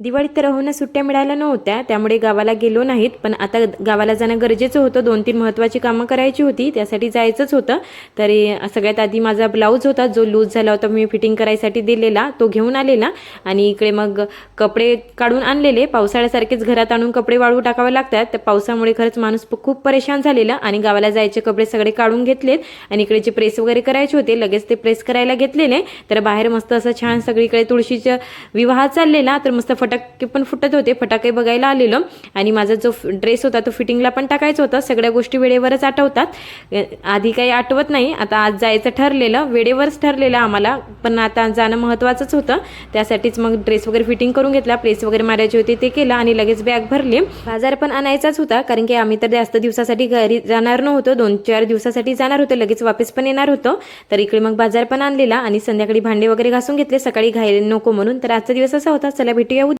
दिवाळीत तर राहून सुट्ट्या मिळाल्या नव्हत्या, त्यामुळे गावाला गेलो नाहीत. पण आता गावाला जाणं गरजेचं होतं. 2-3 महत्त्वाची कामं करायची होती, त्यासाठी जायचंच होतं. तरी सगळ्यात आधी माझा ब्लाऊज होता जो लूज झाला होता, मी फिटिंग करायसाठी दिलेला, तो घेऊन आलेला. आणि इकडे मग कपडे काढून आणलेले. पावसाळ्यासारखेच घरात आणून कपडे वाळू टाकावे लागतात. त्या पावसामुळे खरंच माणूस खूप परेशान झालेला. आणि गावाला जायचे कपडे सगळे काढून घेतलेत. आणि इकडे जे प्रेस वगैरे करायचे होते लगेच ते प्रेस करायला घेतलेले. तर बाहेर मस्त असं छान सगळीकडे तुळशीचा विवाह चाललेला. तर मस्त फटाके पण फुटत होते, फटाके बघायला आलेलो. आणि माझा जो ड्रेस होता तो फिटिंगला पण टाकायचा होता. सगळ्या गोष्टी वेळेवरच आठवतात, आधी काही आठवत नाही. आता आज जायचं ठरलेलं, वेळेवरच ठरलेलं आम्हाला, पण आता जाणं महत्त्वाचंच होतं. त्यासाठीच मग ड्रेस वगैरे फिटिंग करून घेतला, प्रेस वगैरे मारायची होती ते केलं आणि लगेच बॅग भरली. बाजार पण आणायचाच होता, कारण की आम्ही तर जास्त दिवसासाठी घरी जाणार नव्हतो, 2-4 दिवसासाठी जाणार होतो, लगेच वापस पण येणार होतो. तर इकडे मग बाजार पण आणलेला आणि संध्याकाळी भांडे वगैरे घासून घेतले, सकाळी घाई नको म्हणून. तर आजचा दिवस असा होता. चला भेटूया उद्या.